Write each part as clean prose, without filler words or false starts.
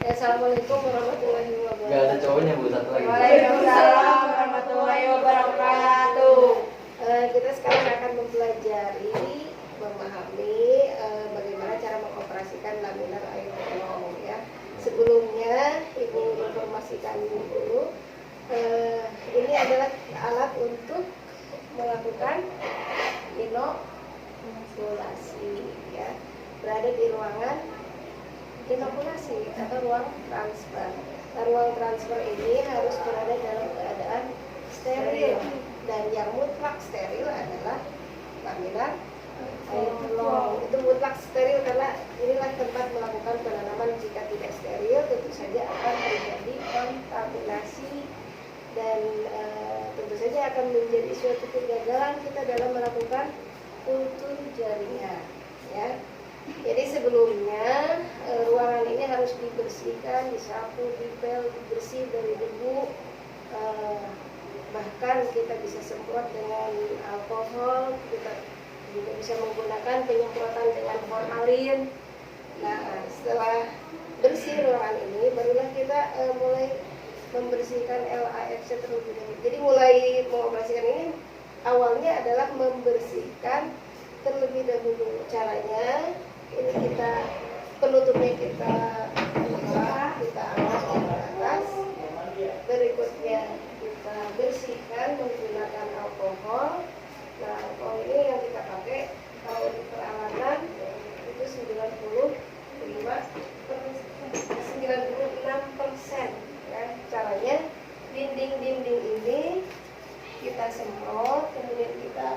Assalamualaikum warahmatullahi wabarakatuh. Gak ada cowoknya Bu, satu lagi. Waalaikumsalam warahmatullahi wabarakatuh. Kita sekarang akan mempelajari, memahami bagaimana cara mengoperasikan laminar air tolong ya. Sebelumnya Ibu informasikan dulu, ini adalah alat untuk melakukan inokulasi ya, berada di ruangan inokulasi atau ruang transfer. Nah, ruang transfer ini harus berada dalam keadaan steril, dan yang mutlak steril adalah laminar air tolong. Itu mutlak steril karena inilah tempat melakukan penanaman. Jika tidak steril tentu saja akan terjadi kontaminasi dan tentu saja akan menjadi suatu kegagalan kita dalam melakukan kultur jaringan ya. Jadi sebelumnya ruangan ini harus dibersihkan, disapu, dipel, dibersih dari debu, bahkan kita bisa semprot dengan alkohol, kita juga bisa menggunakan penyemprotan dengan formalin. Nah, setelah bersih ruangan ini, barulah kita mulai membersihkan LAFC terlebih dahulu. Jadi mulai mengoperasikan ini awalnya adalah membersihkan terlebih dahulu. Caranya ini kita penutupnya kita buka, kita angkat ke atas. Berikutnya kita bersihkan menggunakan alkohol. Nah, alkohol ini yang kita pakai kalau di peralatan itu 96% ya. Caranya dinding-dinding ini kita semprot, kemudian kita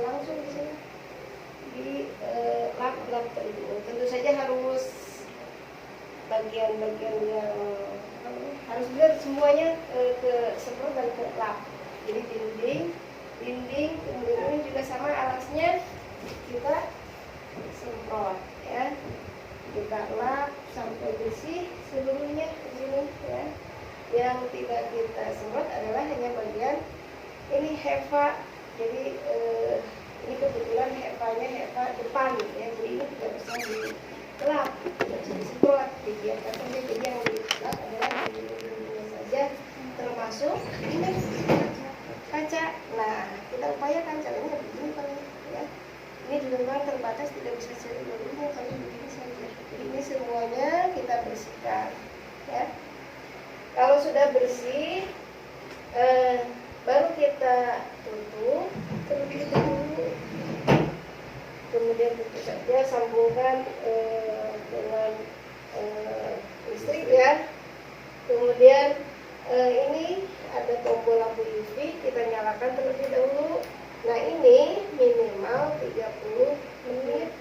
langsung di sini di lap-lap terlebih. Tentu saja harus bagian-bagian yang harus benar semuanya ke semprot dan ke lap. Jadi dinding, kemudian ini juga sama alasnya kita semprot ya. Kita lap sampai bersih seluruhnya di sini ya. Yang tidak kita semprot adalah hanya bagian ini HEPA. Jadi ini kebetulan HEPA depan ya, jadi ini tidak bisa dilap, tidak bisa disemprot, dibiarkan saja. Jadi yang dilap adalah dinding-dindingnya saja, termasuk ini kaca. Nah, kita upayakan caranya begini paling ya. Ini juga memang terbatas, tidak bisa seluruhnya, paling begini saja. Jadi ini semuanya kita bersihkan ya. Kalau sudah bersih, baru kita tutup terlebih dahulu. Kemudian tentu saja sambungkan dengan listrik ya. Kemudian ini ada tombol lampu UV, kita nyalakan terlebih dahulu. Nah, ini minimal 30 menit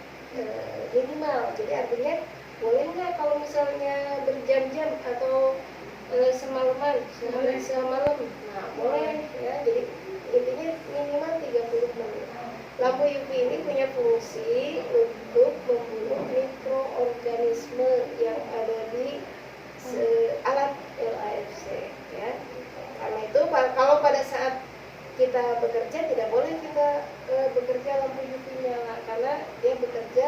minimal. Jadi artinya boleh nggak kalau misalnya berjam-jam atau semalaman, semalam. Nah, boleh ya. Jadi intinya minimal 30 menit. Lampu UV ini punya fungsi untuk membunuh mikroorganisme yang ada di alat LAFC ya. Karena itu kalau pada saat kita bekerja tidak boleh kita bekerja lampu UV nyala, karena dia bekerja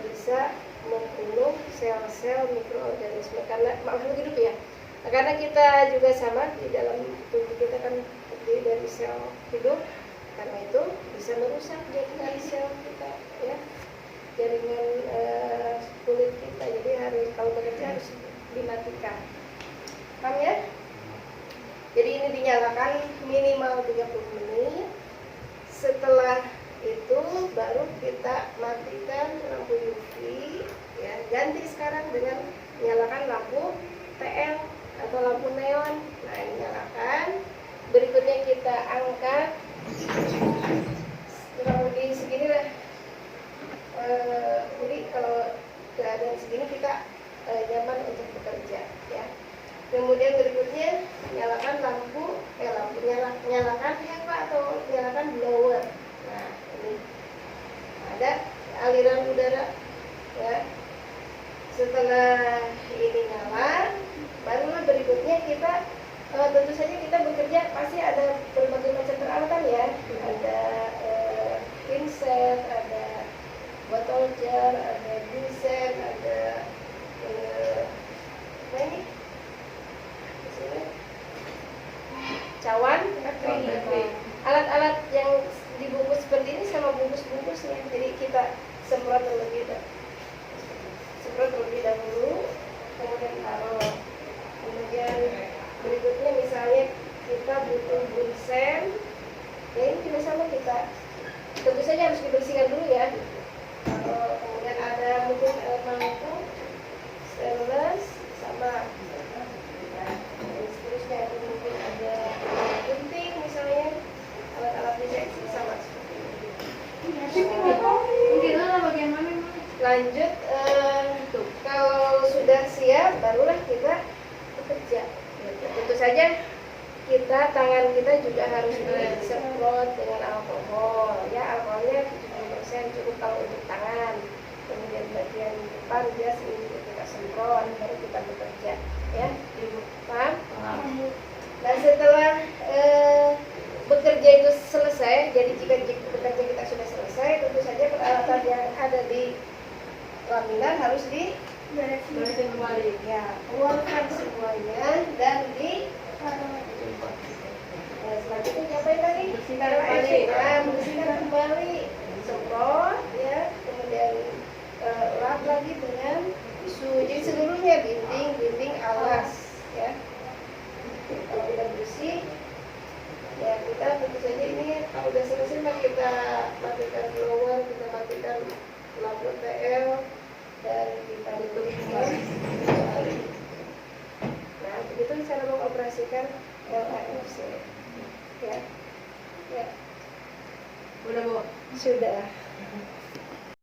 bisa membunuh sel-sel mikroorganisme karena makhluk hidup ya. Nah, karena kita juga sama di dalam tubuh kita kan terdiri dari sel hidup, karena itu bisa merusak jaringan sel kita ya, jaringan kulit kita. Jadi kalau bekerja harus dimatikan. Paham ya? Jadi ini dinyalakan minimal 30 menit. Setelah itu baru kita matikan lampu UV ya. Ganti sekarang dengan nyalakan lampu TL atau lampu neon. Nah, ini nyalakan. Berikutnya kita angkat kurang lebih segini lah. Jadi kalau keadaan segini kita nyaman untuk bekerja ya. Kemudian berikutnya nyalakan nyalakan HEPA atau nyalakan blower. Nah, ini ada aliran udara ya. Setelah ini nyala, barulah berikutnya kita tentu saja kita bekerja pasti ada berbagai macam peralatan ya. Ada pinset, ada botol jar, ada bisset, ada saja kita tangan kita juga harus disemprot dengan alkohol ya, alkoholnya 70% cukup kalau untuk tangan. Kemudian bagian depan dia sedikit kita semprot baru kita bekerja ya, paham? Dan setelah bekerja itu selesai, jadi jika bekerja kita sudah selesai, tentu saja peralatan yang ada di laminan harus dibersihkan kembali ya, keluarkan semuanya dan selanjutnya ngapain lagi? Bersihkan kembali, semprot ya, kemudian lap lagi dengan